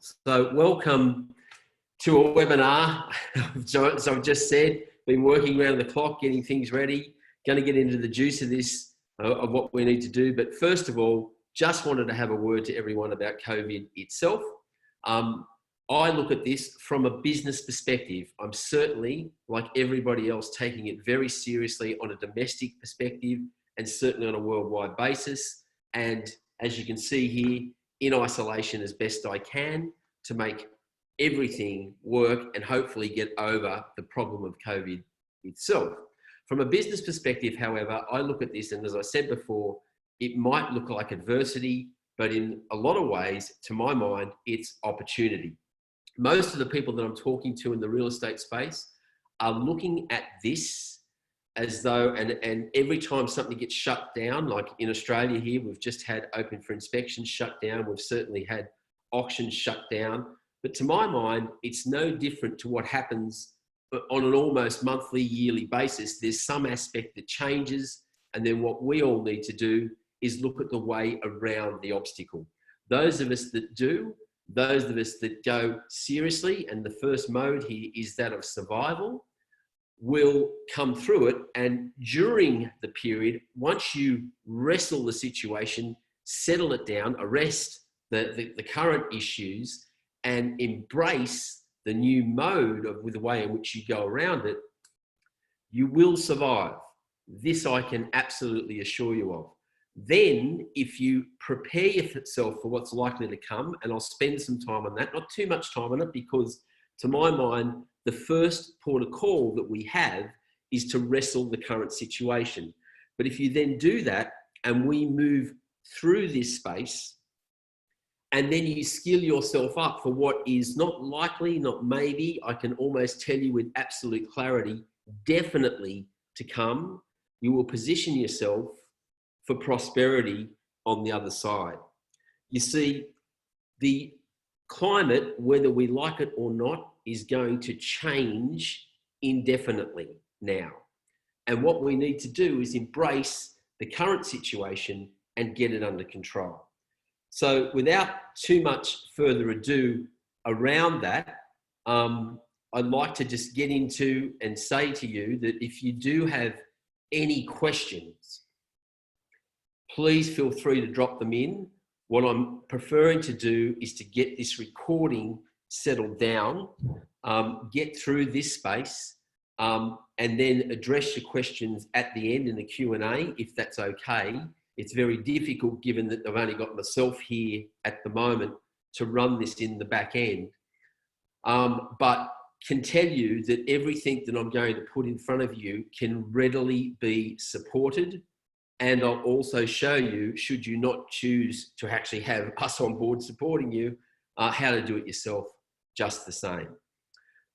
So welcome to a webinar. So I've just said, been working around the clock, getting things ready, going to get into the juice of this, of what we need to do. But first of all, just wanted to have a word to everyone about COVID itself. I look at this from a business perspective. I'm certainly, like everybody else, taking it very seriously on a domestic perspective and certainly on a worldwide basis. And as you can see here, in isolation as best I can to make everything work and hopefully get over the problem of COVID itself. From a business perspective, however, I look at this, and as I said before, it might look like adversity, but in a lot of ways, to my mind, it's opportunity. Most of the people that I'm talking to in the real estate space are looking at this as though, and every time something gets shut down, like in Australia here, we've just had open for inspection shut down. We've certainly had auctions shut down. But to my mind, it's no different to what happens on an almost monthly, yearly basis. There's some aspect that changes. And then what we all need to do is look at the way around the obstacle. Those of us that do, those of us that go seriously, and the first mode here is that of survival, will come through it. And during the period, once you wrestle the situation, settle it down, arrest the current issues, and embrace the new mode with the way in which you go around it, you will survive. This I can absolutely assure you of. Then, if you prepare yourself for what's likely to come, and I'll spend some time on that, not too much time on it, because to my mind, the first port of call that we have is to wrestle the current situation. But if you then do that and we move through this space, and then you skill yourself up for what is not likely, not maybe, I can almost tell you with absolute clarity, definitely to come, you will position yourself for prosperity on the other side. You see, the climate, whether we like it or not, is going to change indefinitely now. And what we need to do is embrace the current situation and get it under control. So without too much further ado around that, I'd like to just get into and say to you that if you do have any questions, please feel free to drop them in. What I'm preferring to do is to get this recording settled down, get through this space, and then address your questions at the end in the Q&A, if that's okay. It's very difficult given that I've only got myself here at the moment to run this in the back end. But can tell you that everything that I'm going to put in front of you can readily be supported. And I'll also show you, should you not choose to actually have us on board supporting you, how to do it yourself just the same.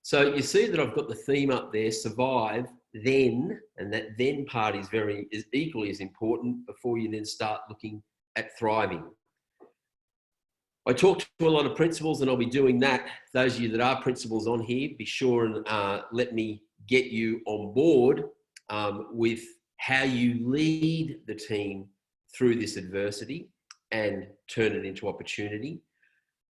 So you see that I've got the theme up there, survive, then, and that then part is equally as important before you then start looking at thriving. I talk to a lot of principals, and I'll be doing that. Those of you that are principals on here, be sure and let me get you on board with how you lead the team through this adversity and turn it into opportunity.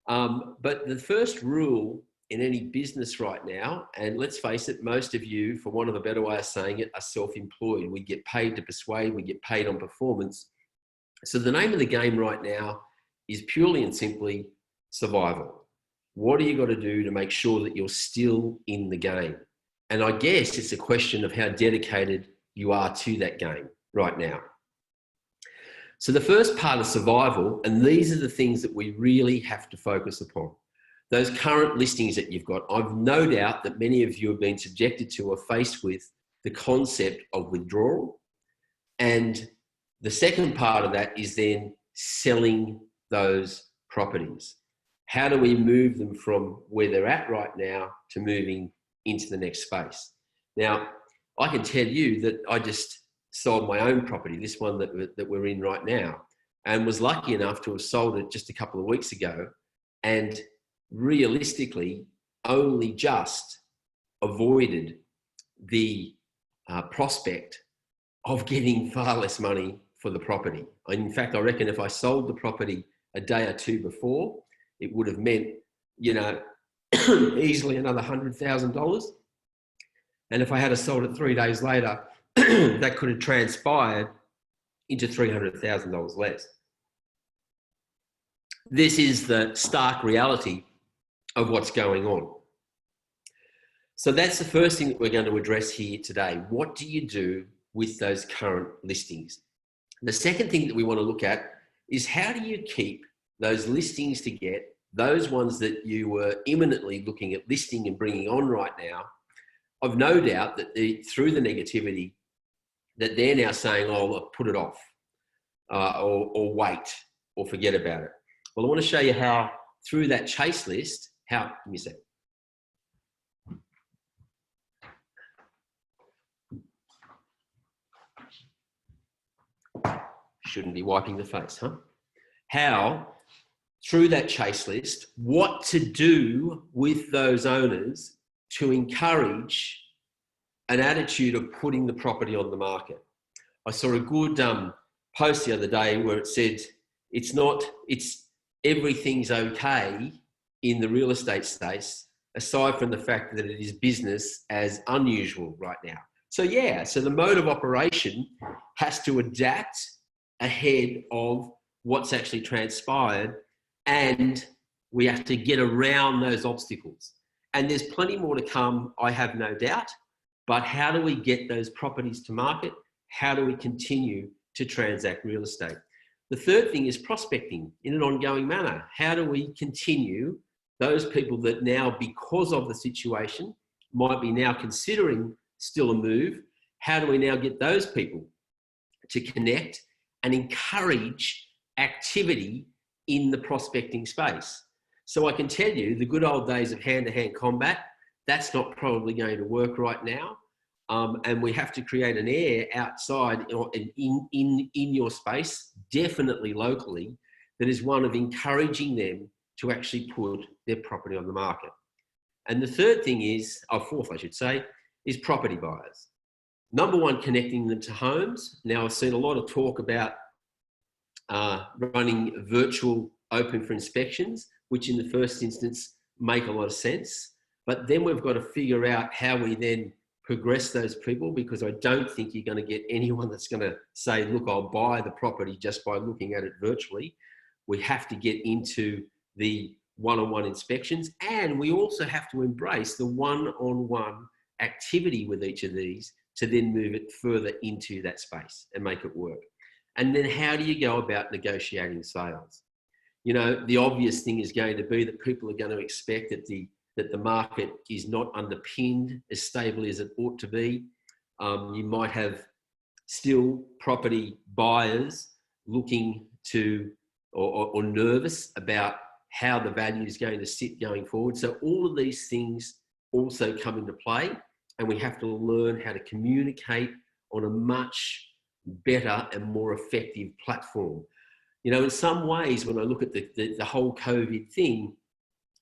But the first rule in any business right now, and let's face it, most of you, for want of a better way of saying it, are self-employed. We get paid to persuade, we get paid on performance. So the name of the game right now is purely and simply survival. What do you got to do to make sure that you're still in the game? And I guess it's a question of how dedicated you are to that game right now. So the first part of survival, and these are the things that we really have to focus upon. Those current listings that you've got, I've no doubt that many of you have been subjected to or faced with the concept of withdrawal. And the second part of that is then selling those properties. How do we move them from where they're at right now to moving into the next space? Now, I can tell you that I just sold my own property, this one that we're in right now, and was lucky enough to have sold it just a couple of weeks ago, and realistically only just avoided the prospect of getting far less money for the property. In fact, I reckon if I sold the property a day or two before, it would have meant you know, easily another $100,000. And if I had sold it 3 days later, that could have transpired into $300,000 less. This is the stark reality of what's going on. So that's the first thing that we're going to address here today. What do you do with those current listings? The second thing that we want to look at is how do you keep those listings to get, those ones that you were imminently looking at listing and bringing on right now. I've no doubt that through the negativity that they're now saying, oh, look, put it off or wait or forget about it. Well, I want to show you how through that chase list, give me a sec. Shouldn't be wiping the face, huh? How through that chase list, what to do with those owners to encourage an attitude of putting the property on the market. I saw a good post the other day where it said, it's everything's okay in the real estate space, aside from the fact that it is business as unusual right now. So yeah, so the mode of operation has to adapt ahead of what's actually transpired, and we have to get around those obstacles. And there's plenty more to come, I have no doubt, but how do we get those properties to market? How do we continue to transact real estate? The third thing is prospecting in an ongoing manner. How do we continue those people that now, because of the situation, might be now considering still a move? How do we now get those people to connect and encourage activity in the prospecting space? So I can tell you the good old days of hand-to-hand combat, that's not probably going to work right now. And we have to create an air outside in your space, definitely locally, that is one of encouraging them to actually put their property on the market. And the third thing is, fourth I should say, is property buyers. Number one, connecting them to homes. Now I've seen a lot of talk about running virtual open for inspections, which in the first instance make a lot of sense. But then we've got to figure out how we then progress those people, because I don't think you're going to get anyone that's going to say, look, I'll buy the property just by looking at it virtually. We have to get into the one-on-one inspections, and we also have to embrace the one-on-one activity with each of these to then move it further into that space and make it work. And then how do you go about negotiating sales? You know, the obvious thing is going to be that people are going to expect that the market is not underpinned as stably as it ought to be. You might have still property buyers looking to or nervous about how the value is going to sit going forward. So all of these things also come into play, and we have to learn how to communicate on a much better and more effective platform. You know, in some ways, when I look at the whole COVID thing,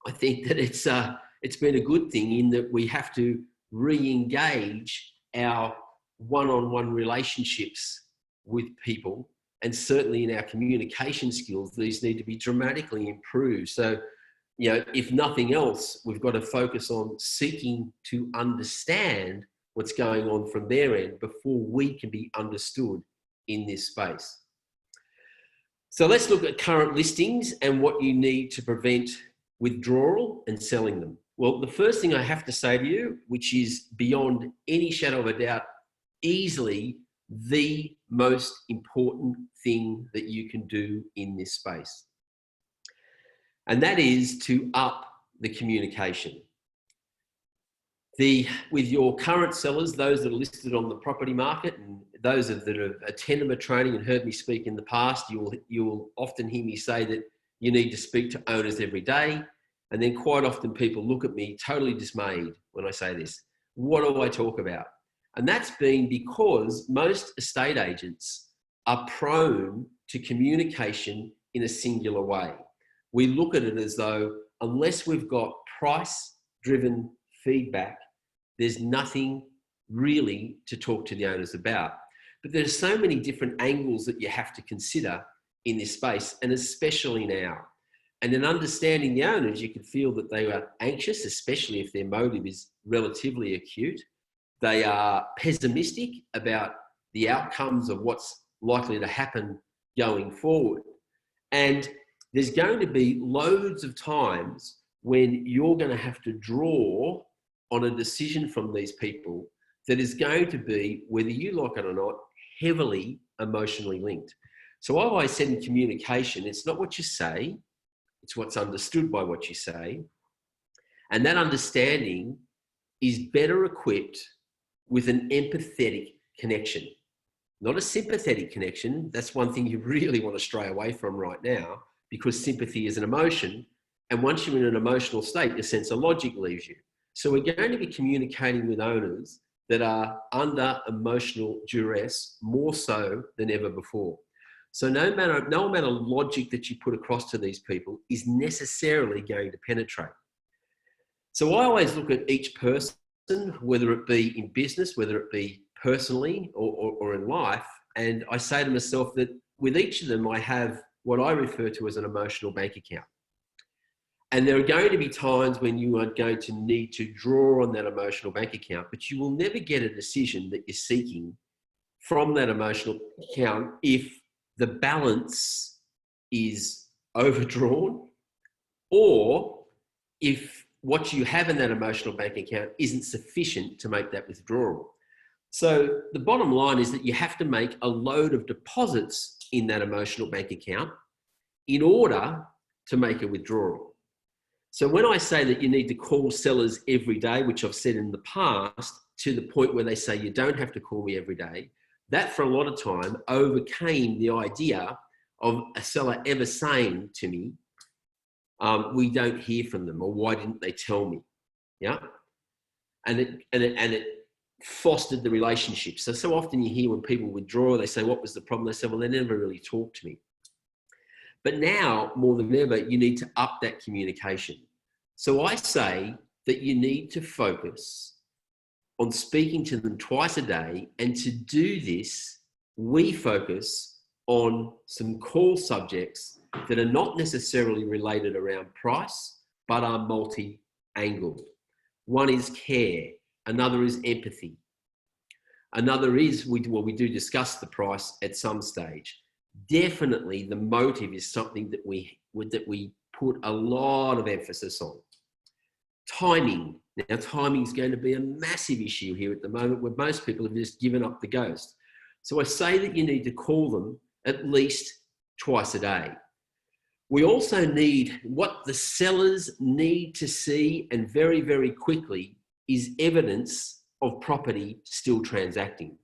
I think that it's been a good thing in that we have to re-engage our one-on-one relationships with people, and certainly in our communication skills, these need to be dramatically improved. So, you know, if nothing else, we've got to focus on seeking to understand what's going on from their end before we can be understood in this space. So let's look at current listings and what you need to prevent withdrawal and selling them. Well, the first thing I have to say to you, which is beyond any shadow of a doubt, easily the most important thing that you can do in this space. And that is to up the communication. With your current sellers, those that are listed on the property market, and those that have attended my training and heard me speak in the past, you'll often hear me say that you need to speak to owners every day. And then quite often people look at me totally dismayed when I say this. What do I talk about? And that's been because most estate agents are prone to communication in a singular way. We look at it as though unless we've got price-driven feedback, there's nothing really to talk to the owners about. But there's so many different angles that you have to consider in this space, and especially now. And then understanding the owners, you could feel that they were anxious, especially if their motive is relatively acute. They are pessimistic about the outcomes of what's likely to happen going forward. And there's going to be loads of times when you're going to have to draw on a decision from these people that is going to be, whether you like it or not, heavily emotionally linked. So I always said in communication, it's not what you say, it's what's understood by what you say. And that understanding is better equipped with an empathetic connection, not a sympathetic connection. That's one thing you really want to stray away from right now, because sympathy is an emotion. And once you're in an emotional state, your sense of logic leaves you. So we're going to be communicating with owners that are under emotional duress more so than ever before. So no amount of logic that you put across to these people is necessarily going to penetrate. So I always look at each person, whether it be in business, whether it be personally or in life, and I say to myself that with each of them, I have what I refer to as an emotional bank account. And there are going to be times when you are going to need to draw on that emotional bank account, but you will never get a decision that you're seeking from that emotional account if the balance is overdrawn, or if what you have in that emotional bank account isn't sufficient to make that withdrawal. So the bottom line is that you have to make a load of deposits in that emotional bank account in order to make a withdrawal. So when I say that you need to call sellers every day, which I've said in the past, to the point where they say you don't have to call me every day, that for a lot of time overcame the idea of a seller ever saying to me, we don't hear from them, or why didn't they tell me? Yeah. And it fostered the relationship. So often you hear when people withdraw, they say, what was the problem? They say, well, they never really talked to me. But now more than ever, you need to up that communication. So I say that you need to focus on speaking to them twice a day. And to do this, we focus on some call subjects that are not necessarily related around price, but are multi-angled. One is care. Another is empathy. Another is, we do discuss the price at some stage. Definitely the motive is something that we put a lot of emphasis on. Timing. Now, timing is going to be a massive issue here at the moment, where most people have just given up the ghost. So I say that you need to call them at least twice a day. We also need, what the sellers need to see, and very, very quickly, is evidence of property still transacting.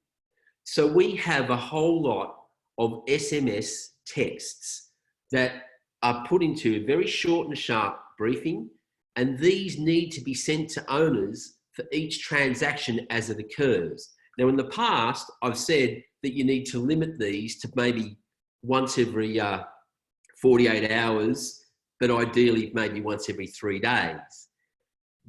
So we have a whole lot of SMS texts that are put into a very short and sharp briefing, and these need to be sent to owners for each transaction as it occurs. Now, in the past, I've said that you need to limit these to maybe once every 48 hours, but ideally maybe once every 3 days.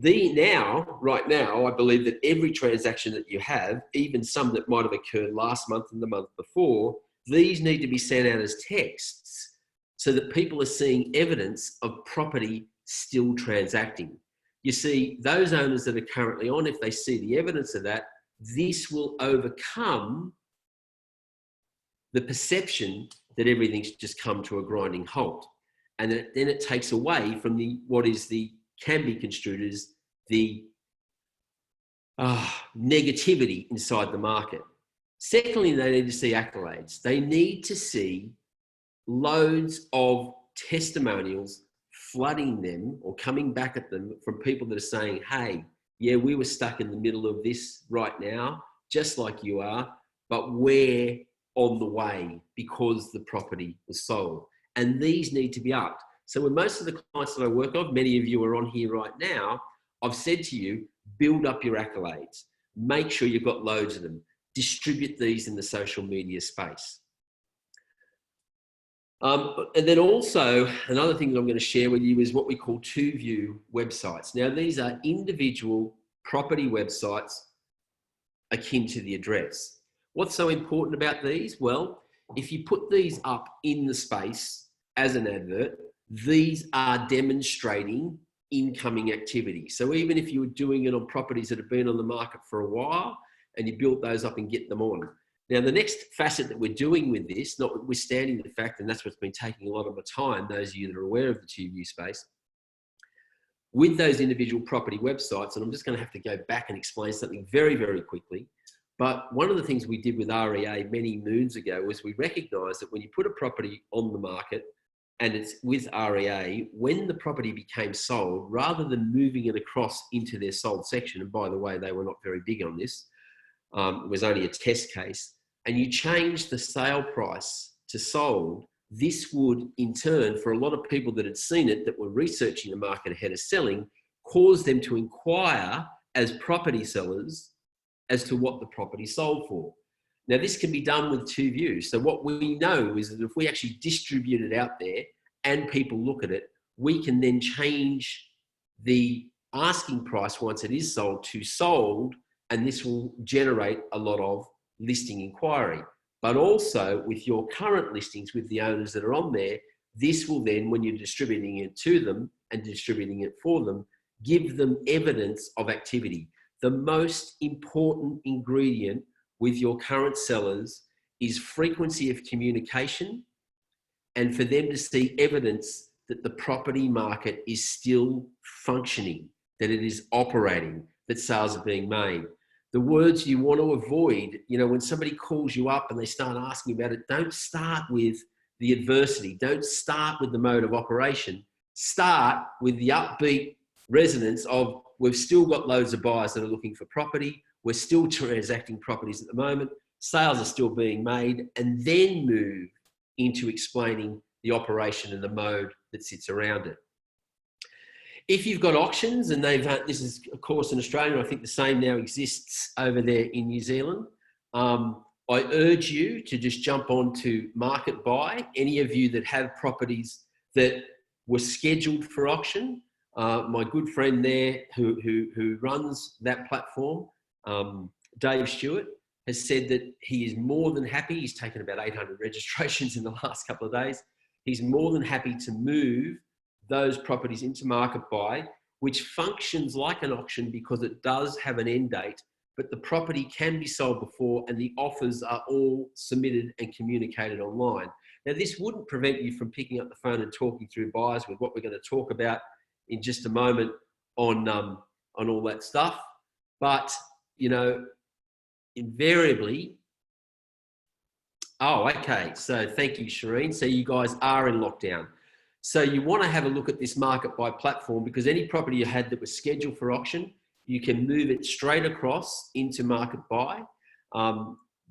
Right now, I believe that every transaction that you have, even some that might have occurred last month and the month before, these need to be sent out as texts so that people are seeing evidence of property still transacting. You see, those owners that are currently on, if they see the evidence of that, this will overcome the perception that everything's just come to a grinding halt. And then it takes away from can be construed as the negativity inside the market. Secondly, they need to see accolades. They need to see loads of testimonials flooding them or coming back at them from people that are saying, hey, yeah, we were stuck in the middle of this right now, just like you are, but we're on the way because the property was sold. And these need to be upped. So with most of the clients that I work with, many of you are on here right now, I've said to you, build up your accolades. Make sure you've got loads of them. Distribute these in the social media space. And then also, another thing that I'm going to share with you is what we call two-view websites. Now, these are individual property websites akin to the address. What's so important about these? Well, if you put these up in the space as an advert, these are demonstrating incoming activity. So even if you were doing it on properties that have been on the market for a while and you built those up and get them on. Now, the next facet that we're doing with this, notwithstanding the fact, and that's what's been taking a lot of my time, those of you that are aware of the 2View space, with those individual property websites, and I'm just going to have to go back and explain something very, very quickly. But one of the things we did with REA many moons ago was we recognized that when you put a property on the market and it's with REA, when the property became sold, rather than moving it across into their sold section, and by the way, they were not very big on this, it was only a test case, and you change the sale price to sold, this would in turn, for a lot of people that had seen it, that were researching the market ahead of selling, cause them to inquire as property sellers as to what the property sold for. Now, this can be done with 2View. So what we know is that if we actually distribute it out there and people look at it, we can then change the asking price once it is sold to sold, and this will generate a lot of listing inquiry. But also with your current listings with the owners that are on there, this will then, when you're distributing it to them and distributing it for them, give them evidence of activity. The most important ingredient with your current sellers is frequency of communication, and for them to see evidence that the property market is still functioning, that it is operating, that sales are being made. The words you want to avoid, you know, when somebody calls you up and they start asking about it, don't start with the adversity. Don't start with the mode of operation. Start with the upbeat resonance of, we've still got loads of buyers that are looking for property. We're still transacting properties at the moment. Sales are still being made, and then move into explaining the operation and the mode that sits around it. If you've got auctions, and this is of course in Australia, I think the same now exists over there in New Zealand. I urge you to just jump on to Market Buy. Any of you that have properties that were scheduled for auction, my good friend there who runs that platform, Dave Stewart, has said that he is more than happy. He's taken about 800 registrations in the last couple of days. He's more than happy to move those properties into Market Buy, which functions like an auction because it does have an end date, but the property can be sold before and the offers are all submitted and communicated online. Now, this wouldn't prevent you from picking up the phone and talking through buyers with what we're going to talk about in just a moment on all that stuff. But, you know, invariably, oh, okay. So thank you, Shireen. So you guys are in lockdown. So you want to have a look at this Market Buy platform, because any property you had that was scheduled for auction, you can move it straight across into Market Buy.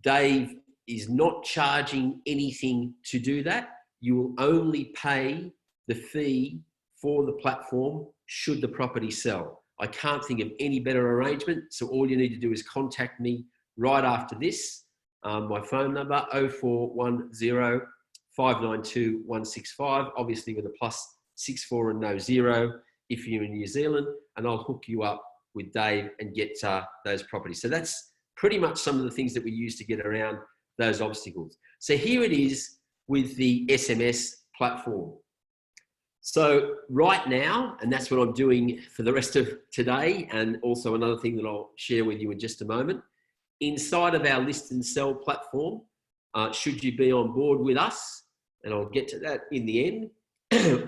Dave is not charging anything to do that. You will only pay the fee for the platform should the property sell. I can't think of any better arrangement. So all you need to do is contact me right after this. My phone number, 0410 592 165, obviously with a +64 and no 0 if you're in New Zealand, and I'll hook you up with Dave and get those properties. So that's pretty much some of the things that we use to get around those obstacles. So here it is with the SMS platform. So right now, and that's what I'm doing for the rest of today, and also another thing that I'll share with you in just a moment, inside of our list and sell platform, should you be on board with us, and I'll get to that in the end,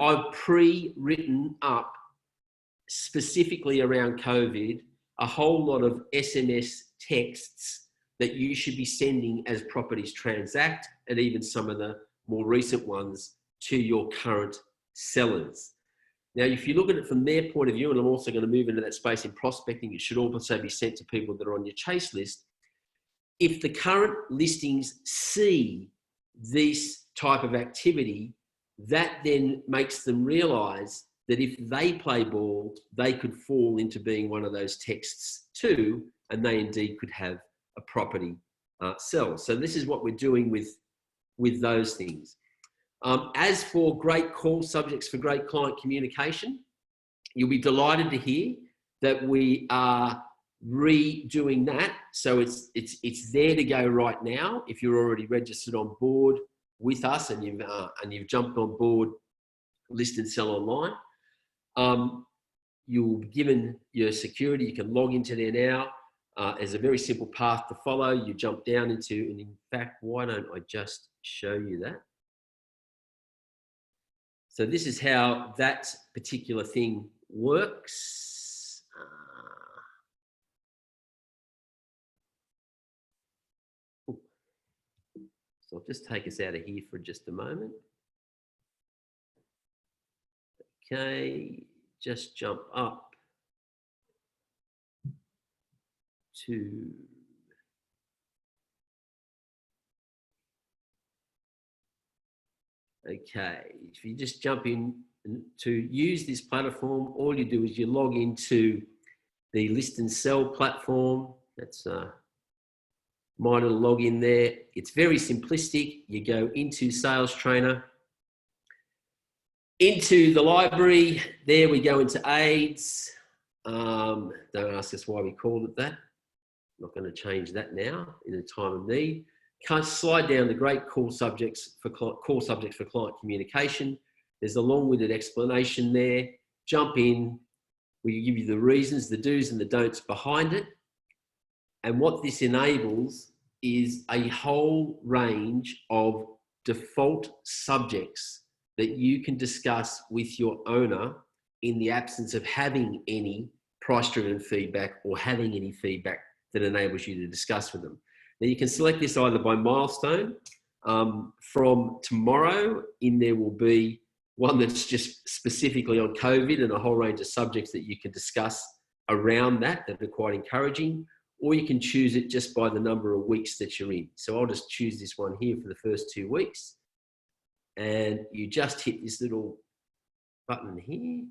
I've pre-written up specifically around COVID, a whole lot of SMS texts that you should be sending as properties transact, and even some of the more recent ones to your current sellers. Now, if you look at it from their point of view, and I'm also going to move into that space in prospecting, it should also be sent to people that are on your chase list. If the current listings see this type of activity, that then makes them realize that if they play ball, they could fall into being one of those texts too, and they indeed could have a property sell. So this is what we're doing with those things. As for great call subjects for great client communication, you'll be delighted to hear that we are redoing that. So it's there to go right now. If you're already registered on board with us and you've jumped on board list and sell online. You'll be given your security. You can log into there now. There's a very simple path to follow. You jump down into, and in fact, why don't I just show you that? So this is how that particular thing works. So I'll just take us out of here for just a moment. Okay, just jump up to if you just jump in to use this platform, all you do is you log into the list and sell platform. That's my little login there. It's very simplistic. You go into SALEStrainer, into the library. There we go into aids. Don't ask us why we called it that. I'm not going to change that now in a time of need. Can't slide down the great core subjects for client communication. There's a long-winded explanation there. Jump in. We give you the reasons, the do's and the don'ts behind it. And what this enables is a whole range of default subjects that you can discuss with your owner in the absence of having any price-driven feedback or having any feedback that enables you to discuss with them. Now you can select this either by milestone. From tomorrow in there will be one that's just specifically on COVID and a whole range of subjects that you can discuss around that are quite encouraging, or you can choose it just by the number of weeks that you're in. So I'll just choose this one here for the first 2 weeks. And you just hit this little button here.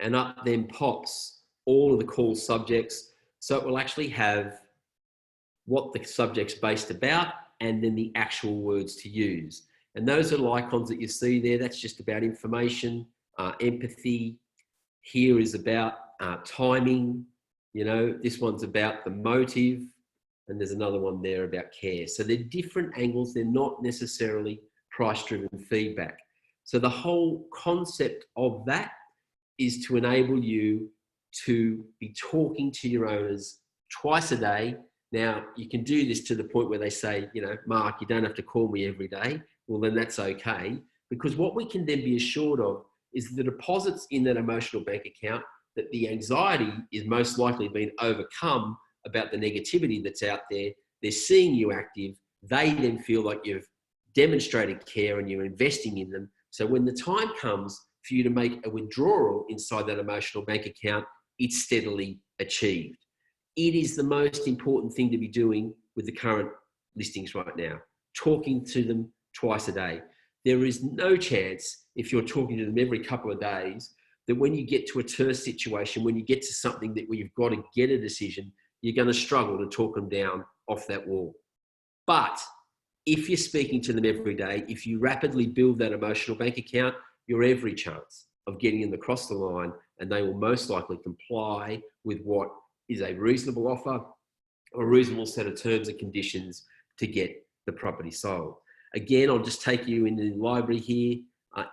And up then pops all of the call subjects. So it will actually have what the subject's based about and then the actual words to use. And those little icons that you see there, that's just about information, empathy. Here is about timing. You know, this one's about the motive. And there's another one there about care. So they're different angles. They're not necessarily price-driven feedback. So the whole concept of that is to enable you to be talking to your owners twice a day. Now, you can do this to the point where they say, you know, Mark, you don't have to call me every day. Well, then that's okay. Because what we can then be assured of is the deposits in that emotional bank account, that the anxiety is most likely being overcome about the negativity that's out there. They're seeing you active. They then feel like you've demonstrated care and you're investing in them. So when the time comes for you to make a withdrawal inside that emotional bank account, it's steadily achieved. It is the most important thing to be doing with the current listings right now, talking to them twice a day. There is no chance, if you're talking to them every couple of days, that when you get to a terse situation, when you get to something that where you've got to get a decision, you're going to struggle to talk them down off that wall. But if you're speaking to them every day, if you rapidly build that emotional bank account, you're every chance of getting them across the line, and they will most likely comply with what is a reasonable offer or a reasonable set of terms and conditions to get the property sold. Again, I'll just take you into the library here,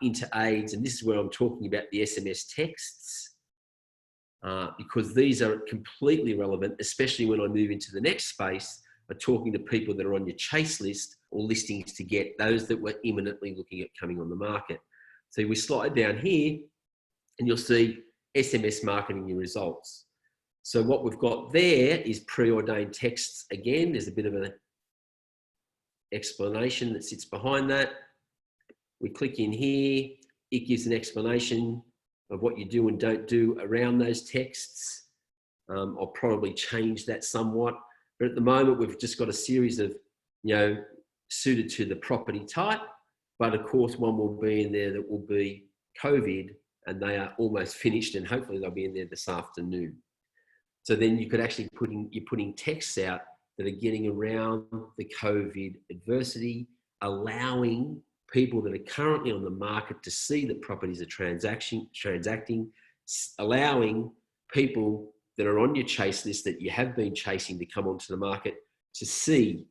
into aids, and this is where I'm talking about the SMS texts, because these are completely relevant, especially when I move into the next space of talking to people that are on your chase list or listings to get, those that were imminently looking at coming on the market. So we slide down here and you'll see SMS marketing your results. So what we've got there is preordained texts. Again, there's a bit of an explanation that sits behind that. We click in here, it gives an explanation of what you do and don't do around those texts. I'll probably change that somewhat, but at the moment we've just got a series of, you know, suited to the property type, but of course one will be in there that will be COVID, and they are almost finished, and hopefully they'll be in there this afternoon. So then you could actually you're putting texts out that are getting around the COVID adversity, allowing people that are currently on the market to see that properties are transacting, allowing people that are on your chase list that you have been chasing to come onto the market to see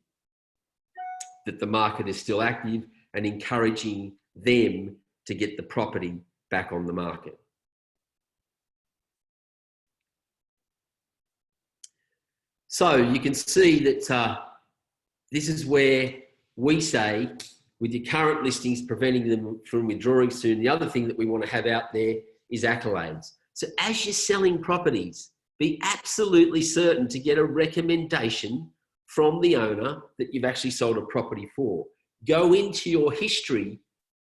that the market is still active, and encouraging them to get the property back on the market. So you can see that this is where we say, with your current listings preventing them from withdrawing soon, the other thing that we want to have out there is Accolades. So as you're selling properties, be absolutely certain to get a recommendation from the owner that you've actually sold a property for. Go into your history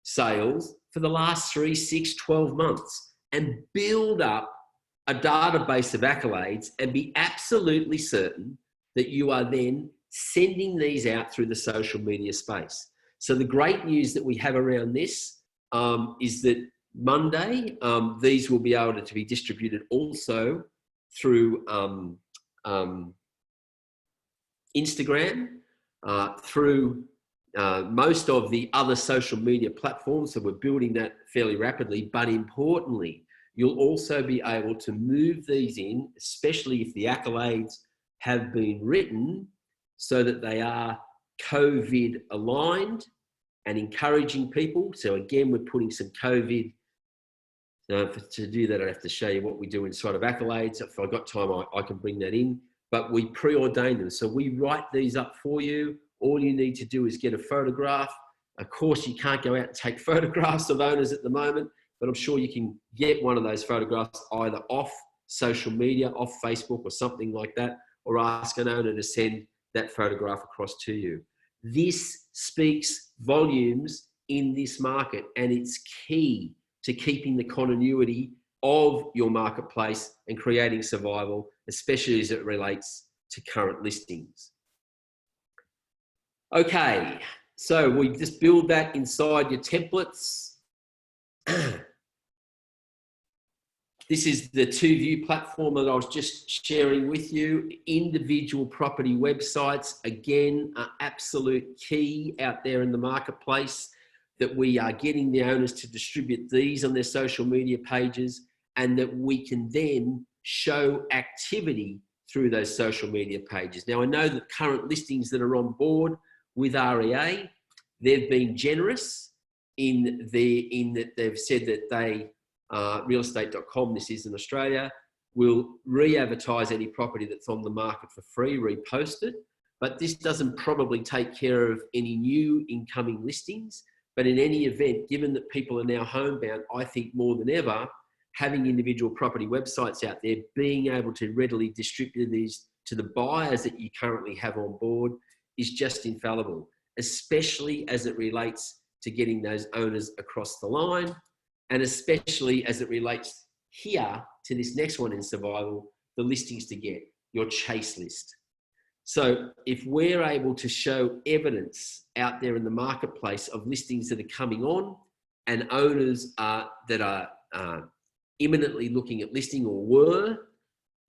sales for the last 3, 6, 12 months and build up a database of Accolades and be absolutely certain that you are then sending these out through the social media space. So the great news that we have around this is that Monday, these will be able to be distributed also through Instagram, through most of the other social media platforms. So we're building that fairly rapidly, but importantly, you'll also be able to move these in, especially if the Accolades have been written so that they are COVID aligned and encouraging people. So again, we're putting some COVID. To do that, I have to show you what we do inside of Accolades. If I've got time, I can bring that in. But we preordain them. So we write these up for you. All you need to do is get a photograph. Of course, you can't go out and take photographs of owners at the moment, but I'm sure you can get one of those photographs either off social media, off Facebook or something like that, or ask an owner to send that photograph across to you. This speaks volumes in this market, and it's key to keeping the continuity of your marketplace and creating survival, especially as it relates to current listings. Okay, so we just build that inside your templates. This is the two-view platform that I was just sharing with you. Individual property websites, again, are absolute key out there in the marketplace, that we are getting the owners to distribute these on their social media pages, and that we can then show activity through those social media pages. Now, I know that current listings that are on board with REA, they've been generous in that they've said that they, realestate.com, this is in Australia, will re-advertise any property that's on the market for free, repost it. But this doesn't probably take care of any new incoming listings. But in any event, given that people are now homebound, I think more than ever, having individual property websites out there, being able to readily distribute these to the buyers that you currently have on board is just infallible, especially as it relates to getting those owners across the line, and especially as it relates here to this next one in survival, the listings to get, your chase list. So if we're able to show evidence out there in the marketplace of listings that are coming on and owners that are imminently looking at listing, or were,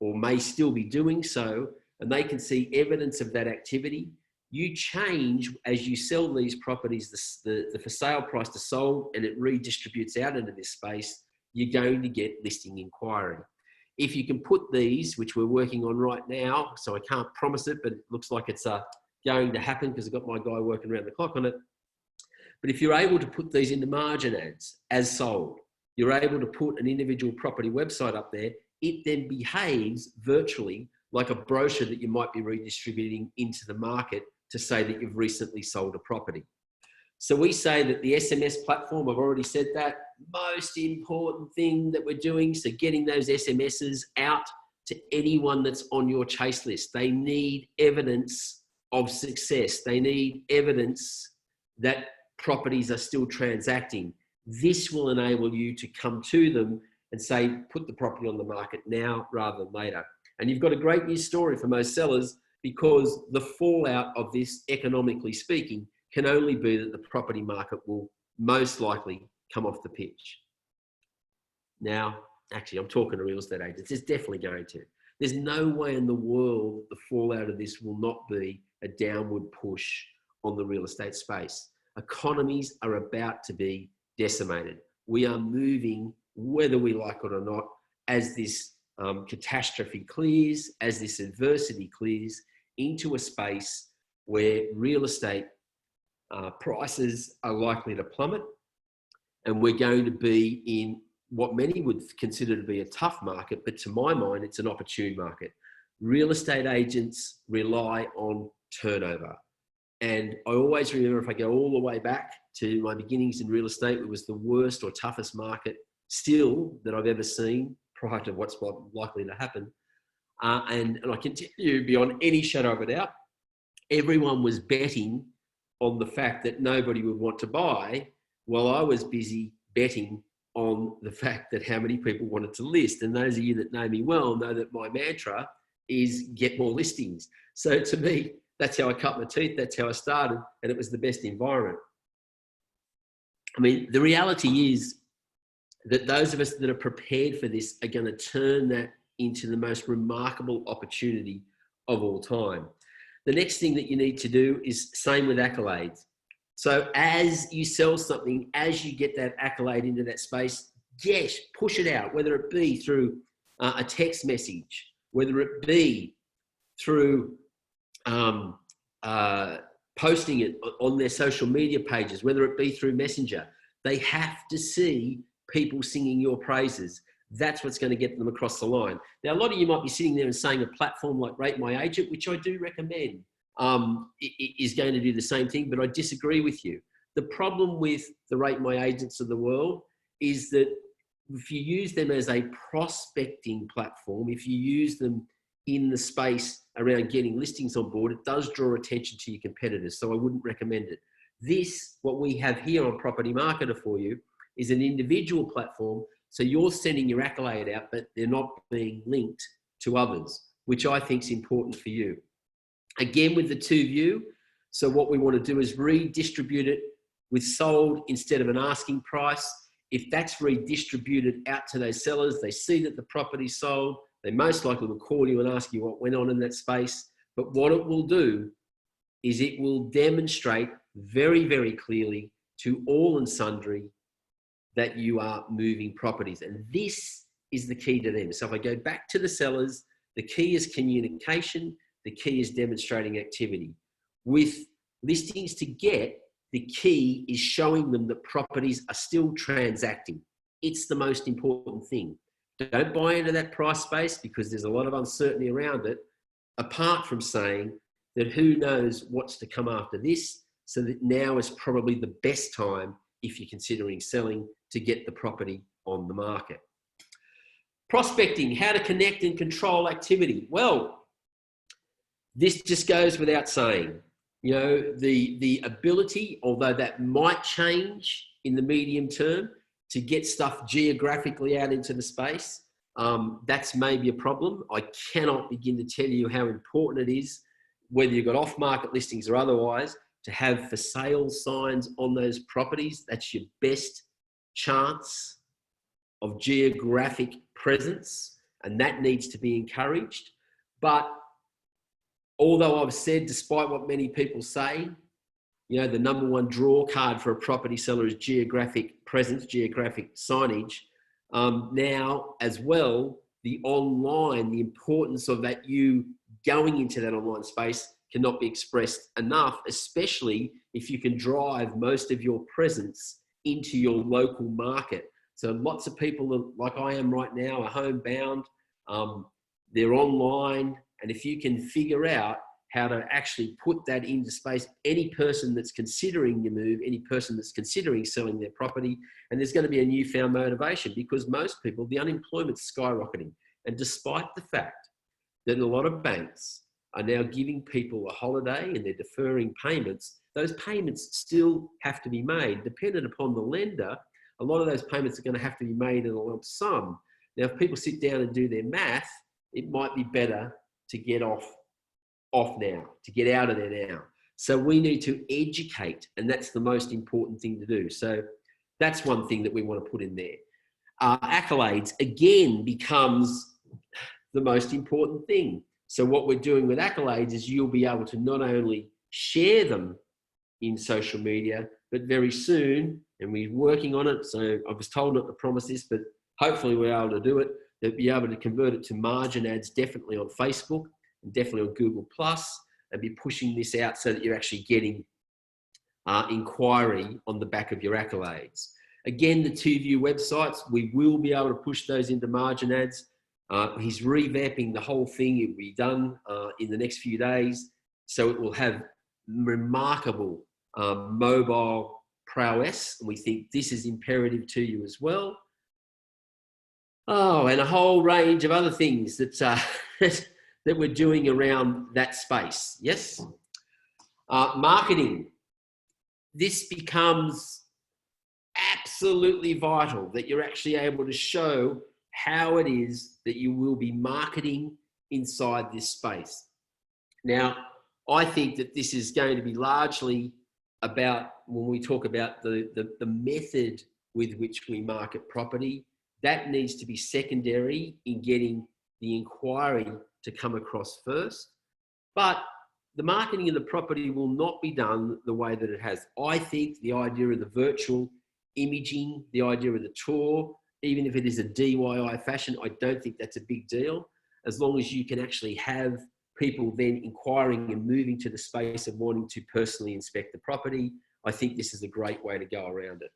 or may still be doing so, and they can see evidence of that activity, you change as you sell these properties, the for sale price to sold, and it redistributes out into this space, you're going to get listing inquiry. If you can put these, which we're working on right now, so I can't promise it, but it looks like it's going to happen because I've got my guy working around the clock on it. But if you're able to put these into margin ads as sold, you're able to put an individual property website up there, it then behaves virtually like a brochure that you might be redistributing into the market to say that you've recently sold a property. So we say that the SMS platform, I've already said that, most important thing that we're doing, so getting those SMSs out to anyone that's on your chase list. They need evidence of success. They need evidence that properties are still transacting. This will enable you to come to them and say, put the property on the market now rather than later. And you've got a great news story for most sellers, because the fallout of this, economically speaking, can only be that the property market will most likely come off the pitch. Now, actually, I'm talking to real estate agents. It's definitely going to. There's no way in the world the fallout of this will not be a downward push on the real estate space. Economies are about to be decimated. We are moving, whether we like it or not, as this catastrophe clears, as this adversity clears, into a space where real estate prices are likely to plummet, and we're going to be in what many would consider to be a tough market, but to my mind, it's an opportune market. Real estate agents rely on turnover. And I always remember, if I go all the way back to my beginnings in real estate, it was the worst or toughest market still that I've ever seen prior to what's likely to happen. And I can tell you beyond any shadow of a doubt, everyone was betting on the fact that nobody would want to buy, while I was busy betting on the fact that how many people wanted to list. And those of you that know me well know that my mantra is get more listings. So to me, that's how I cut my teeth. That's how I started. And it was the best environment. I mean, the reality is that those of us that are prepared for this are going to turn that into the most remarkable opportunity of all time. The next thing that you need to do is same with Accolades. So as you sell something, as you get that accolade into that space, yes, push it out, whether it be through a text message, whether it be through posting it on their social media pages, whether it be through Messenger. They have to see people singing your praises. That's what's going to get them across the line. Now, a lot of you might be sitting there and saying a platform like Rate My Agent, which I do recommend, is going to do the same thing, but I disagree with you. The problem with the Rate My Agents of the world is that if you use them as a prospecting platform, if you use them in the space around getting listings on board, it does draw attention to your competitors, so I wouldn't recommend it. This, what we have here on Property Marketer for you, is an individual platform, so you're sending your accolade out, but they're not being linked to others, which I think is important for you. Again, with the two view, so what we want to do is redistribute it with sold instead of an asking price. If that's redistributed out to those sellers, they see that the property's sold, they most likely will call you and ask you what went on in that space. But what it will do is it will demonstrate very, very clearly to all and sundry that you are moving properties. And this is the key to them. So if I go back to the sellers, the key is communication. The key is demonstrating activity. With listings to get, the key is showing them that properties are still transacting. It's the most important thing. Don't buy into that price space because there's a lot of uncertainty around it, apart from saying that who knows what's to come after this, so that now is probably the best time, if you're considering selling, to get the property on the market. Prospecting, how to connect and control activity. Well, this just goes without saying. You know, the ability, although that might change in the medium term, to get stuff geographically out into the space, that's maybe a problem. I cannot begin to tell you how important it is, whether you've got off-market listings or otherwise, to have for sale signs on those properties. That's your best chance of geographic presence, and that needs to be encouraged. But although I've said, despite what many people say, you know, the number one draw card for a property seller is geographic presence, geographic signage. Now, as well, the online, the importance of that, you going into that online space cannot be expressed enough, especially if you can drive most of your presence into your local market. So lots of people, like I am right now, are homebound. They're online. And if you can figure out how to actually put that into space, any person that's considering your move, any person that's considering selling their property, and there's going to be a newfound motivation, because most people, the unemployment's skyrocketing. And despite the fact that a lot of banks are now giving people a holiday and they're deferring payments, those payments still have to be made. Dependent upon the lender, a lot of those payments are going to have to be made in a lump sum. Now, if people sit down and do their math, it might be better to get off now, to get out of there now. So we need to educate, and that's the most important thing to do. So that's one thing that we want to put in there. Accolades, again, becomes the most important thing. So what we're doing with Accolades is you'll be able to not only share them in social media, but very soon, and we're working on it, so I was told not to promise this, but hopefully we're able to do it, they'll be able to convert it to margin ads, definitely on Facebook and definitely on Google+, and be pushing this out so that you're actually getting inquiry on the back of your Accolades. Again, the 2-view websites, we will be able to push those into margin ads. He's revamping the whole thing. It will be done in the next few days. So it will have remarkable mobile prowess. And we think this is imperative to you as well. Oh, and a whole range of other things that, that we're doing around that space. Yes. Marketing. This becomes absolutely vital that you're actually able to show how it is that you will be marketing inside this space. Now, I think that this is going to be largely about, when we talk about the method with which we market property, that needs to be secondary in getting the inquiry to come across first. But the marketing of the property will not be done the way that it has. I think the idea of the virtual imaging, the idea of the tour, even if it is a DIY fashion, I don't think that's a big deal. As long as you can actually have people then inquiring and moving to the space of wanting to personally inspect the property, I think this is a great way to go around it.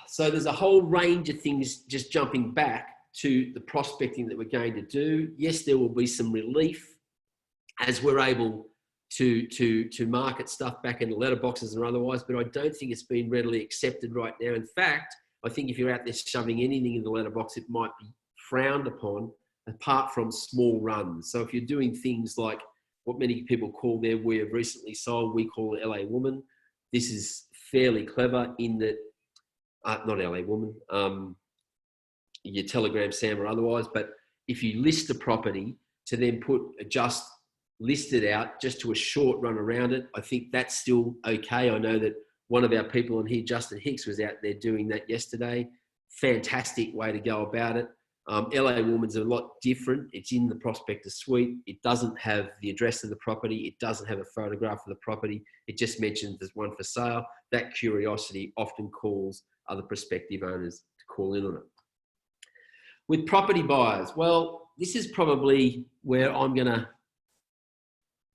So there's a whole range of things just jumping back to the prospecting that we're going to do. Yes, there will be some relief as we're able to market stuff back in the letterboxes or otherwise, but I don't think it's been readily accepted right now. In fact, I think if you're out there shoving anything in the letterbox, it might be frowned upon, apart from small runs. So if you're doing things like what many people call there, we have recently sold, we call it LA Woman. This is fairly clever in that, not LA Woman, your Telegram Sam or otherwise, but if you list the property to then just list it out just to a short run around it, I think that's still okay. I know that one of our people in here, Justin Hicks, was out there doing that yesterday. Fantastic way to go about it. LA Woman's a lot different. It's in the prospectus suite. It doesn't have the address of the property. It doesn't have a photograph of the property. It just mentions there's one for sale. That curiosity often calls other prospective owners to call in on it. With property buyers, well, this is probably where I'm going to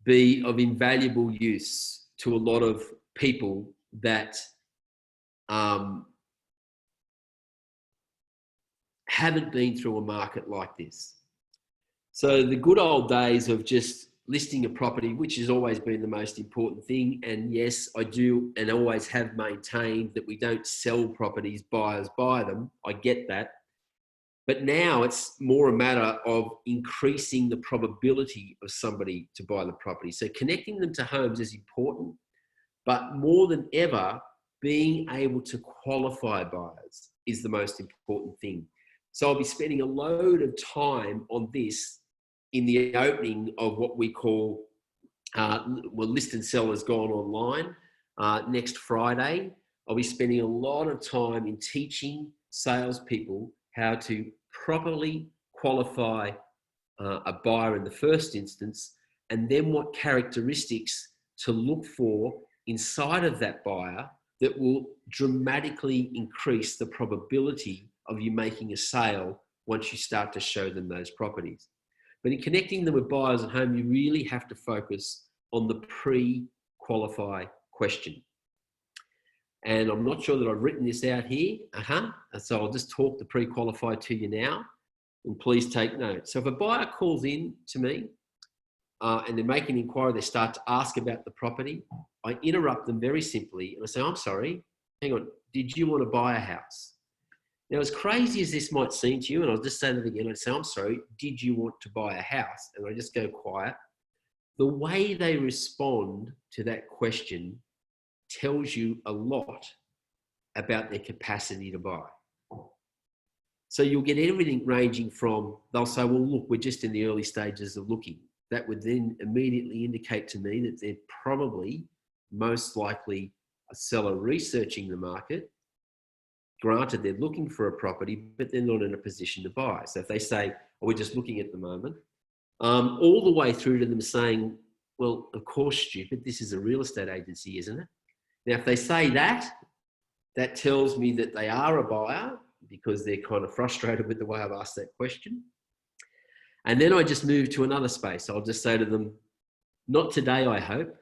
be of invaluable use to a lot of people that haven't been through a market like this. So the good old days of just listing a property, which has always been the most important thing. And yes, I do and always have maintained that we don't sell properties, buyers buy them. I get that. But now it's more a matter of increasing the probability of somebody to buy the property. So connecting them to homes is important, but more than ever, being able to qualify buyers is the most important thing. So I'll be spending a load of time on this in the opening of what we call, List and Sell has gone online next Friday. I'll be spending a lot of time in teaching salespeople how to properly qualify a buyer in the first instance, and then what characteristics to look for inside of that buyer that will dramatically increase the probability of you making a sale once you start to show them those properties. But in connecting them with buyers at home, you really have to focus on the pre-qualify question. And I'm not sure that I've written this out here. So I'll just talk the pre-qualify to you now, and please take note. So if a buyer calls in to me and they're making an inquiry, they start to ask about the property, I interrupt them very simply and I say, I'm sorry, hang on, did you want to buy a house? Now, as crazy as this might seem to you, and I'll just say that again, I'd say, I'm sorry, did you want to buy a house? And I just go quiet. The way they respond to that question tells you a lot about their capacity to buy. So you'll get everything ranging from, they'll say, well, look, we're just in the early stages of looking. That would then immediately indicate to me that they're probably most likely a seller researching the market. Granted, they're looking for a property, but they're not in a position to buy. So if they say, oh, we're just looking at the moment, all the way through to them saying, well, of course, stupid, this is a real estate agency, isn't it? Now, if they say that, that tells me that they are a buyer because they're kind of frustrated with the way I've asked that question. And then I just move to another space. I'll just say to them, not today, I hope.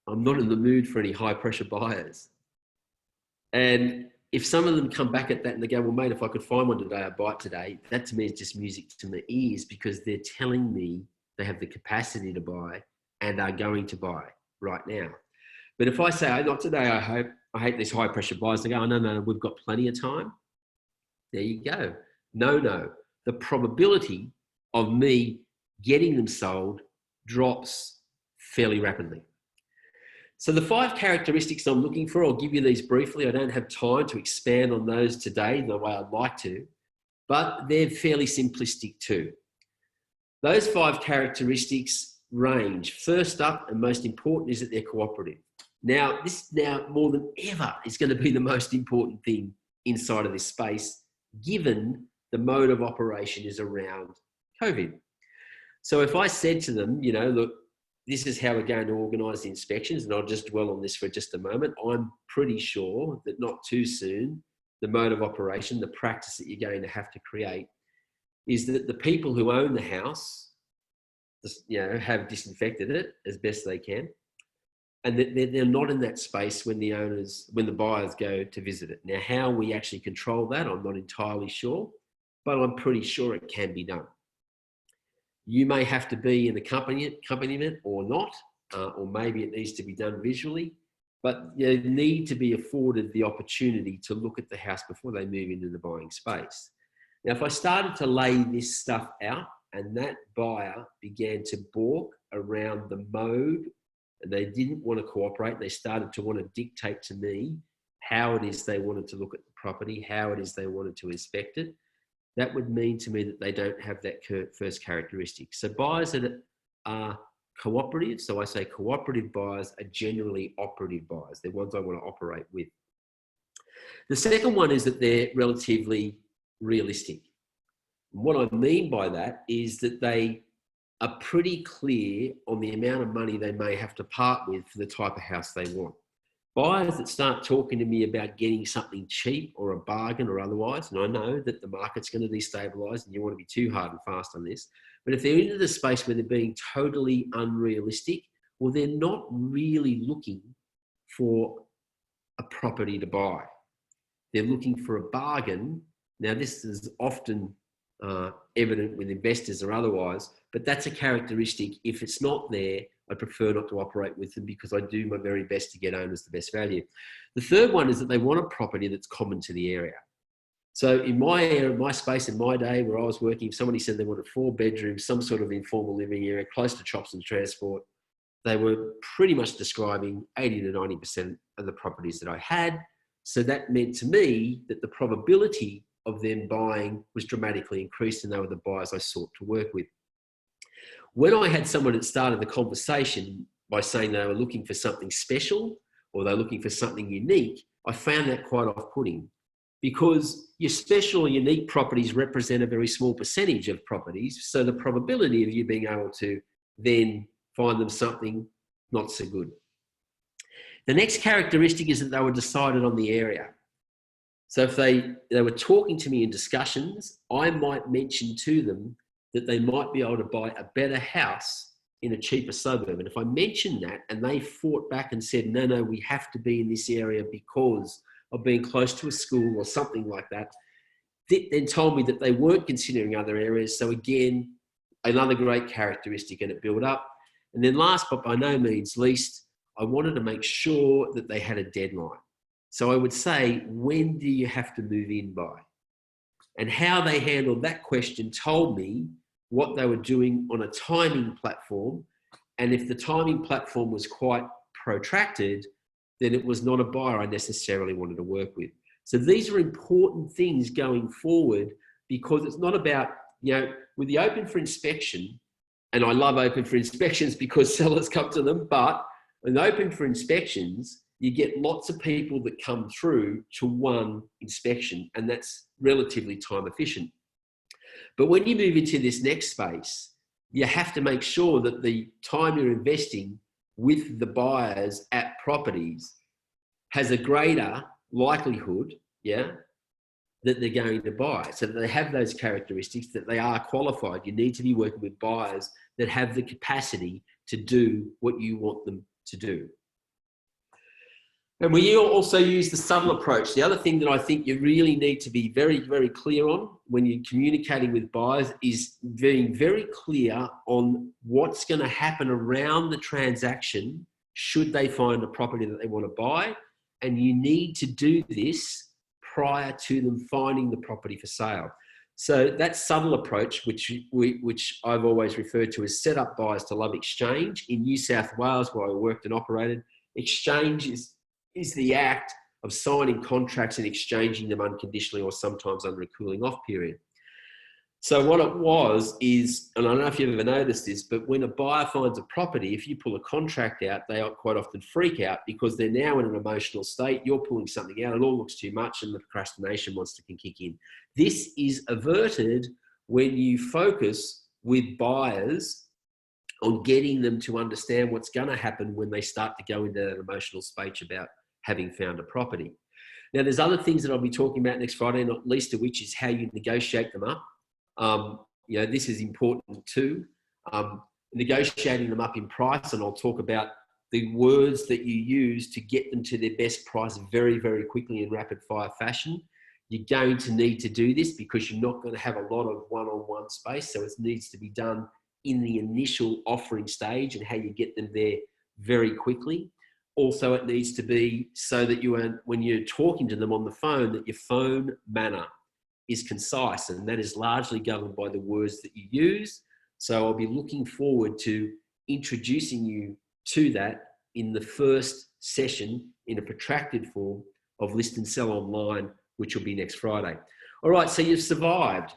I'm not in the mood for any high pressure buyers. And if some of them come back at that and they go, well, mate, if I could find one today, I'd buy it today. That to me is just music to my ears, because they're telling me they have the capacity to buy and are going to buy right now. But if I say, oh, not today, I hate these high pressure buyers, they go, oh, no, we've got plenty of time. There you go. No. The probability of me getting them sold drops fairly rapidly. So the 5 characteristics I'm looking for, I'll give you these briefly. I don't have time to expand on those today the way I'd like to, but they're fairly simplistic too. Those 5 characteristics range. First up and most important is that they're cooperative. Now, this now more than ever is going to be the most important thing inside of this space, given the mode of operation is around COVID. So if I said to them, you know, look, this is how we're going to organise the inspections, and I'll just dwell on this for just a moment, I'm pretty sure that not too soon, the mode of operation, the practice that you're going to have to create is that the people who own the house, you know, have disinfected it as best they can, and that they're not in that space when the buyers go to visit it. Now, how we actually control that, I'm not entirely sure, but I'm pretty sure it can be done. You may have to be an accompaniment or not, or maybe it needs to be done visually, but you need to be afforded the opportunity to look at the house before they move into the buying space. Now, if I started to lay this stuff out and that buyer began to balk around the mode, and they didn't want to cooperate, they started to want to dictate to me how it is they wanted to look at the property, how it is they wanted to inspect it, that would mean to me that they don't have that first characteristic. So buyers that are cooperative, so I say cooperative buyers are generally operative buyers. They're ones I want to operate with. The second one is that they're relatively realistic. What I mean by that is that they are pretty clear on the amount of money they may have to part with for the type of house they want. Buyers that start talking to me about getting something cheap or a bargain or otherwise, and I know that the market's going to destabilise and you want to be too hard and fast on this, but if they're into the space where they're being totally unrealistic, well, they're not really looking for a property to buy. They're looking for a bargain. Now, this is often evident with investors or otherwise, but that's a characteristic. If it's not there, I prefer not to operate with them because I do my very best to get owners the best value. The third one is that they want a property that's common to the area. So in my area, my space in my day where I was working, if somebody said they wanted 4 bedrooms, some sort of informal living area, close to shops and transport, they were pretty much describing 80 to 90% of the properties that I had. So that meant to me that the probability of them buying was dramatically increased, and they were the buyers I sought to work with. When I had someone that started the conversation by saying they were looking for something special or they're looking for something unique, I found that quite off-putting, because your special or unique properties represent a very small percentage of properties. So the probability of you being able to then find them something not so good. The next characteristic is that they were decided on the area. So if they were talking to me in discussions, I might mention to them that they might be able to buy a better house in a cheaper suburb. And if I mentioned that and they fought back and said, no, we have to be in this area because of being close to a school or something like that, then told me that they weren't considering other areas. So again, another great characteristic, and it built up. And then last but by no means least, I wanted to make sure that they had a deadline. So I would say, when do you have to move in by? And how they handled that question told me what they were doing on a timing platform. And if the timing platform was quite protracted, then it was not a buyer I necessarily wanted to work with. So these are important things going forward, because it's not about, with the open for inspection, and I love open for inspections because sellers come to them, but in open for inspections, you get lots of people that come through to one inspection, and that's relatively time efficient. But when you move into this next space, you have to make sure that the time you're investing with the buyers at properties has a greater likelihood, that they're going to buy. So that they have those characteristics, that they are qualified. You need to be working with buyers that have the capacity to do what you want them to do. And we also use the subtle approach. The other thing that I think you really need to be very, very clear on when you're communicating with buyers is being very clear on what's going to happen around the transaction should they find a property that they want to buy. And you need to do this prior to them finding the property for sale. So that subtle approach, which I've always referred to as set up buyers to love exchange. In New South Wales, where I worked and operated, exchange is the act of signing contracts and exchanging them unconditionally or sometimes under a cooling off period. So what it was is, and I don't know if you've ever noticed this, but when a buyer finds a property, if you pull a contract out, they quite often freak out because they're now in an emotional state. You're pulling something out, it all looks too much, and the procrastination monster can kick in. This is averted when you focus with buyers on getting them to understand what's going to happen when they start to go into that emotional speech about having found a property. Now, there's other things that I'll be talking about next Friday, not least of which is how you negotiate them up. This is important too. Negotiating them up in price, and I'll talk about the words that you use to get them to their best price very, very quickly in rapid fire fashion. You're going to need to do this because you're not going to have a lot of one-on-one space. So it needs to be done in the initial offering stage and how you get them there very quickly. Also, it needs to be so that when you're talking to them on the phone, that your phone manner is concise, and that is largely governed by the words that you use. So I'll be looking forward to introducing you to that in the first session in a protracted form of List and Sell Online, which will be next Friday. All right, so you've survived.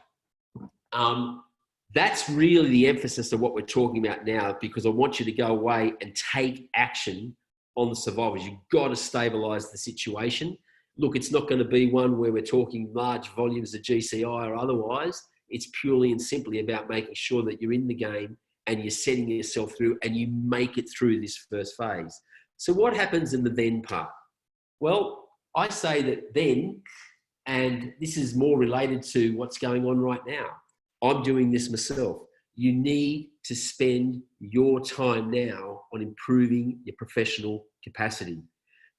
That's really the emphasis of what we're talking about now, because I want you to go away and take action on the survivors. You've got to stabilize the situation. Look, it's not going to be one where we're talking large volumes of GCI or otherwise. It's purely and simply about making sure that you're in the game and you're setting yourself through and you make it through this first phase. So what happens in the then part? Well, I say that then, and this is more related to what's going on right now. I'm doing this myself. You need to spend your time now on improving your professional capacity.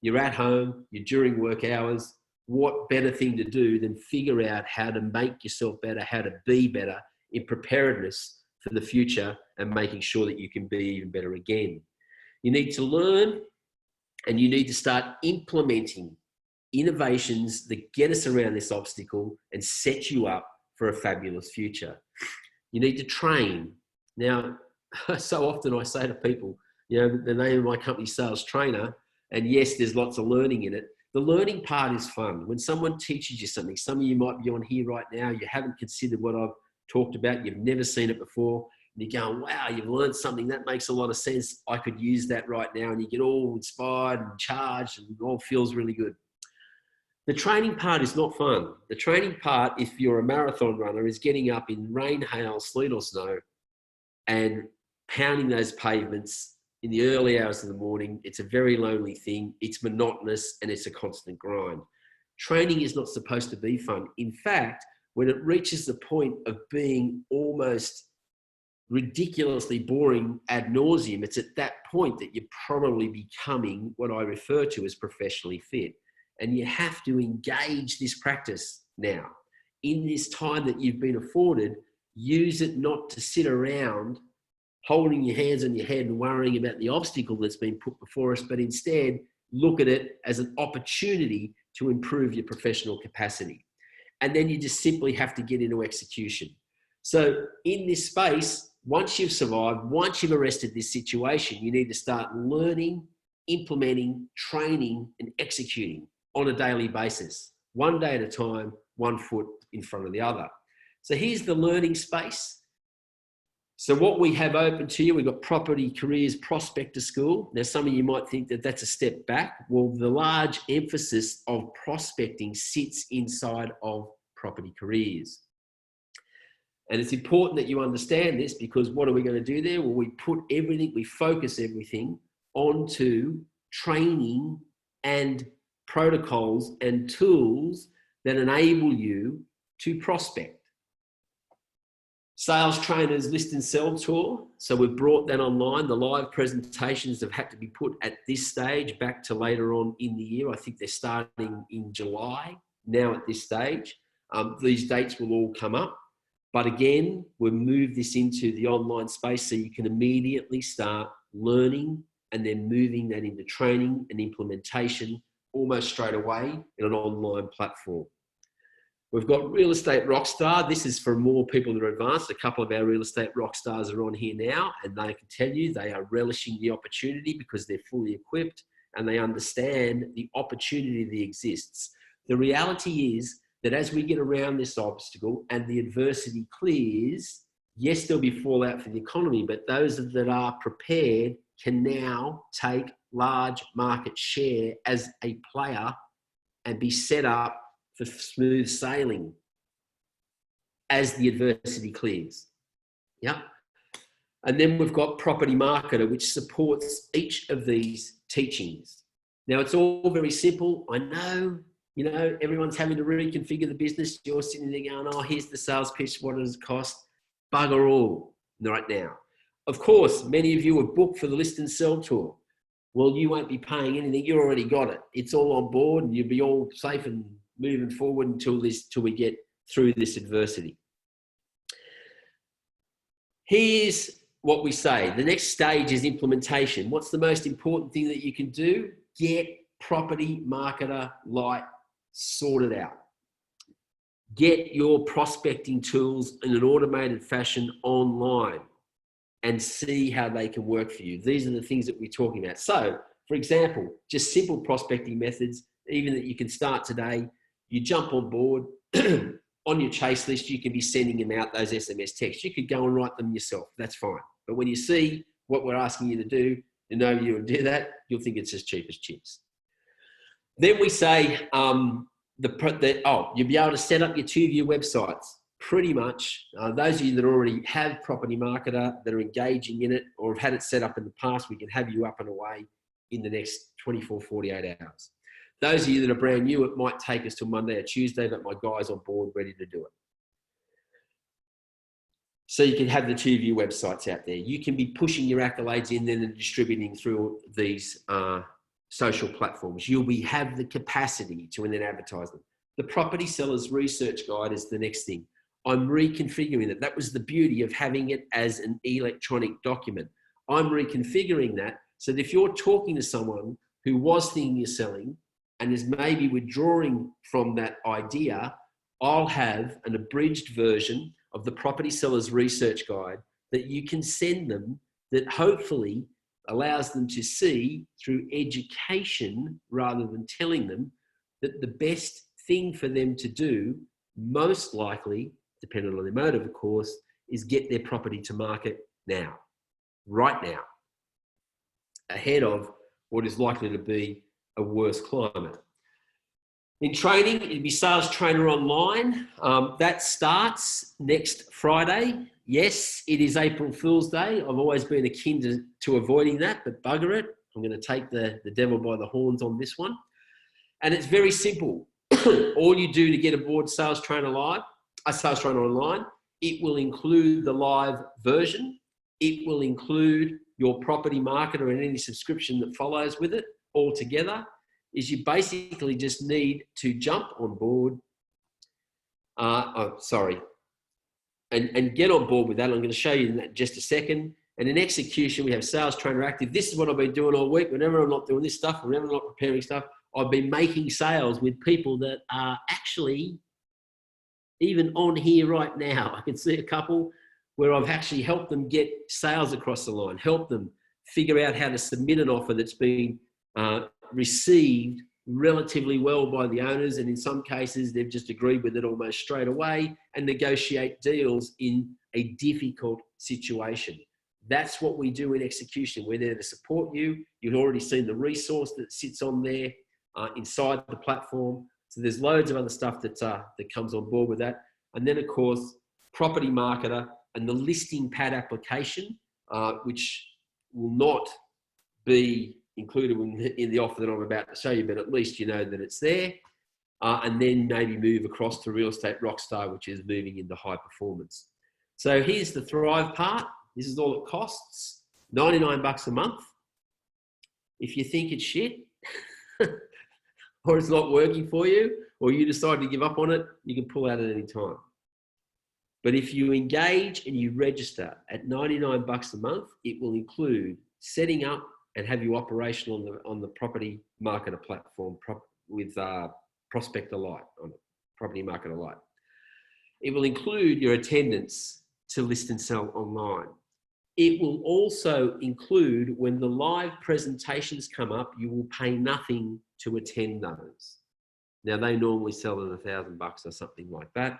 You're at home, you're during work hours. What better thing to do than figure out how to make yourself better, how to be better in preparedness for the future and making sure that you can be even better again. You need to learn and you need to start implementing innovations that get us around this obstacle and set you up for a fabulous future. You need to train. Now, so often I say to people, the name of my company is SALEStrainer, and yes, there's lots of learning in it. The learning part is fun. When someone teaches you something, some of you might be on here right now, you haven't considered what I've talked about, you've never seen it before, and you're going, wow, you've learned something, that makes a lot of sense, I could use that right now, and you get all inspired and charged and it all feels really good. The training part is not fun. The training part, if you're a marathon runner, is getting up in rain, hail, sleet or snow and pounding those pavements in the early hours of the morning. It's a very lonely thing. It's monotonous and it's a constant grind. Training is not supposed to be fun. In fact, when it reaches the point of being almost ridiculously boring ad nauseum, it's at that point that you're probably becoming what I refer to as professionally fit. And you have to engage this practice now. In this time that you've been afforded, use it not to sit around holding your hands on your head and worrying about the obstacle that's been put before us, but instead look at it as an opportunity to improve your professional capacity. And then you just simply have to get into execution. So in this space, once you've survived, once you've arrested this situation, you need to start learning, implementing, training, and executing on a daily basis, one day at a time, one foot in front of the other. So here's the learning space. So what we have open to you, we've got Property Careers Prospector School. Now, some of you might think that that's a step back. Well, the large emphasis of prospecting sits inside of Property Careers. And it's important that you understand this, because what are we going to do there? Well, we put everything, we focus everything onto training and protocols and tools that enable you to prospect. Sales Trainers List and Sell Tour. So we've brought that online. The live presentations have had to be put at this stage back to later on in the year. I think they're starting in July now at this stage. These dates will all come up. But again, we'll move this into the online space so you can immediately start learning and then moving that into training and implementation almost straight away in an online platform. We've got Real Estate Rockstar. This is for more people that are advanced. A couple of our Real Estate Rockstars are on here now, and they can tell you they are relishing the opportunity because they're fully equipped and they understand the opportunity that exists. The reality is that as we get around this obstacle and the adversity clears, yes, there'll be fallout for the economy, but those that are prepared can now take large market share as a player and be set up for smooth sailing as the adversity clears. Yeah. And then we've got Property Marketer, which supports each of these teachings. Now, it's all very simple. I know, you know, everyone's having to reconfigure the business. You're sitting there going, oh, here's the sales pitch. What does it cost? Bugger all right now. Of course, many of you are booked for the List and Sell Tour. Well, you won't be paying anything. You already got it. It's all on board and you'll be all safe and moving forward until we get through this adversity. Here's what we say. The next stage is implementation. What's the most important thing that you can do? Get Property Marketer Lite sorted out. Get your prospecting tools in an automated fashion online and see how they can work for you. These are the things that we're talking about. So, for example, just simple prospecting methods, even that you can start today. You jump on board, on your chase list, you can be sending them out those SMS texts. You could go and write them yourself, that's fine. But when you see what we're asking you to do, you know you would do that, you'll think it's as cheap as chips. Then we say, you'll be able to set up your 2-view websites. Pretty much, those of you that already have Property Marketer, that are engaging in it or have had it set up in the past, we can have you up and away in the next 24, 48 hours. Those of you that are brand new, it might take us till Monday or Tuesday, but my guy's on board ready to do it. So you can have the 2-view websites out there. You can be pushing your accolades in then and distributing through these social platforms. Have the capacity to then advertise them. The Property Sellers Research Guide is the next thing. I'm reconfiguring it. That was the beauty of having it as an electronic document. I'm reconfiguring that so that if you're talking to someone who was thinking of selling and is maybe withdrawing from that idea, I'll have an abridged version of the Property Sellers Research Guide that you can send them that hopefully allows them to see through education rather than telling them that the best thing for them to do, most likely, depending on their motive, of course, is get their property to market now, right now, ahead of what is likely to be a worse climate. In training, it'd be SALEStrainer Online. That starts next Friday. Yes, it is April Fool's Day. I've always been akin to avoiding that, but bugger it. I'm going to take the devil by the horns on this one. And it's very simple. All you do to get aboard SALEStrainer Online, it will include the live version. It will include your Property Marketer and any subscription that follows with it all together. Is you basically just need to jump on board. And get on board with that. I'm going to show you in just a second. And in execution, we have SALEStrainer Active. This is what I've been doing all week. Whenever I'm not doing this stuff, whenever I'm not preparing stuff, I've been making sales with people that are actually even on here right now. I can see a couple where I've actually helped them get sales across the line, help them figure out how to submit an offer that's been received relatively well by the owners, and in some cases they've just agreed with it almost straight away and negotiate deals in a difficult situation. That's what we do in execution. We're there to support you. You've already seen the resource that sits on there inside the platform. So there's loads of other stuff that comes on board with that. And then of course, Property Marketer and the listing pad application, which will not be included in the offer that I'm about to show you, but at least you know that it's there. And then maybe move across to Real Estate Rockstar, which is moving into high performance. So here's the Thrive part. This is all it costs, $99 a month. If you think it's shit or it's not working for you, or you decide to give up on it, you can pull out at any time. But if you engage and you register at $99 a month, it will include setting up and have you operational on the property marketer platform with Prospector Lite, on Property Marketer Lite. It will include your attendance to list and sell online. It will also include, when the live presentations come up, you will pay nothing to attend those. Now, they normally sell at $1,000 or something like that.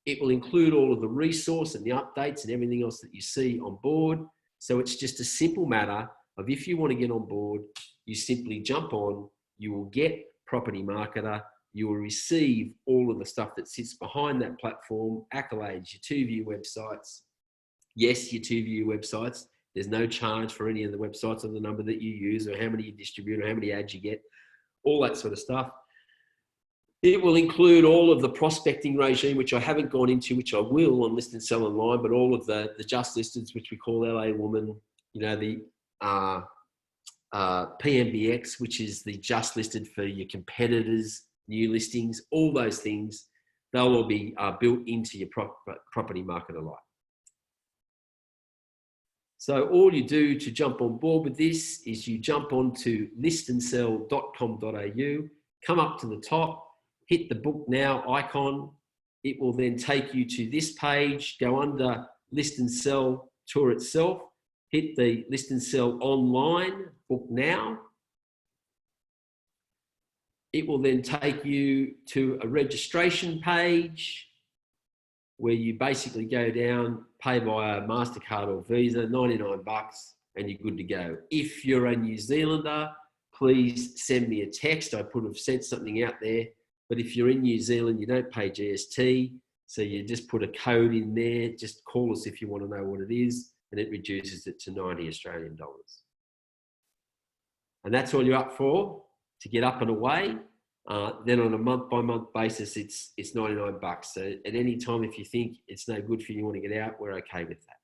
It will include all of the resource and the updates and everything else that you see on board. So it's just a simple matter of, if you want to get on board, you simply jump on, you will get Property Marketer, you will receive all of the stuff that sits behind that platform, Accolades, your two-view websites. Yes, your two-view websites. There's no charge for any of the websites or the number that you use or how many you distribute or how many ads you get, all that sort of stuff. It will include all of the prospecting regime, which I haven't gone into, which I will on List and Sell Online, but all of the just listeds, which we call LA Woman, you know, the PMBX, which is the just listed for your competitors, new listings, all those things, they'll all be built into your Property Marketer Lite. So all you do to jump on board with this is you jump onto listandsell.com.au, come up to the top, hit the book now icon. It will then take you to this page, go under List and Sell tour itself, hit the List and Sell online, book now. It will then take you to a registration page where you basically go down, pay by a MasterCard or Visa, $99, and you're good to go. If you're a New Zealander, please send me a text. I could have sent something out there, but if you're in New Zealand, you don't pay GST, so you just put a code in there. Just call us if you want to know what it is, and it reduces it to 90 Australian dollars. And that's all you're up for, to get up and away. Then on a month-by-month basis, it's $99. So at any time, if you think it's no good for you, you want to get out, we're okay with that.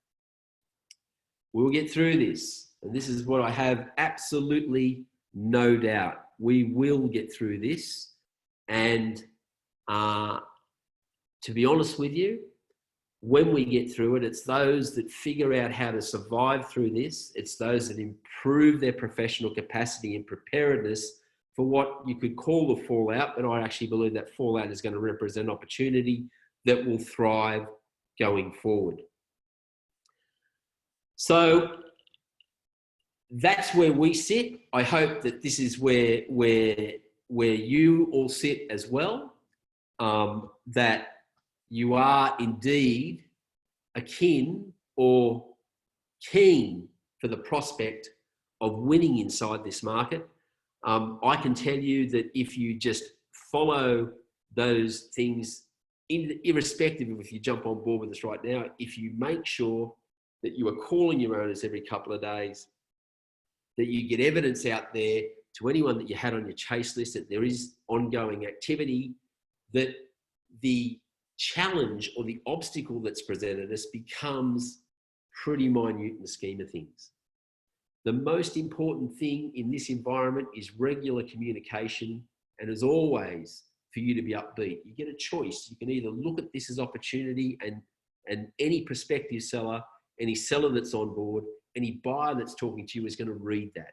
We'll get through this. And this is what I have absolutely no doubt. We will get through this. And to be honest with you, when we get through it, it's those that figure out how to survive through this. It's those that improve their professional capacity and preparedness for what you could call the fallout, but I actually believe that fallout is going to represent opportunity that will thrive going forward. So that's where we sit. I hope that this is where you all sit as well, that you are indeed akin or keen for the prospect of winning inside this market. I can tell you that if you just follow those things, irrespective of if you jump on board with us right now, if you make sure that you are calling your owners every couple of days, that you get evidence out there to anyone that you had on your chase list, that there is ongoing activity, that the challenge or the obstacle that's presented us becomes pretty minute in the scheme of things. The most important thing in this environment is regular communication, and as always, for you to be upbeat. You get a choice. You can either look at this as opportunity, and any prospective seller, any seller that's on board, any buyer that's talking to you is going to read that.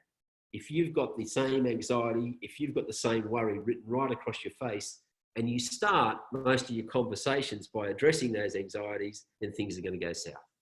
If you've got the same anxiety, if you've got the same worry written right across your face, and you start most of your conversations by addressing those anxieties, then things are going to go south.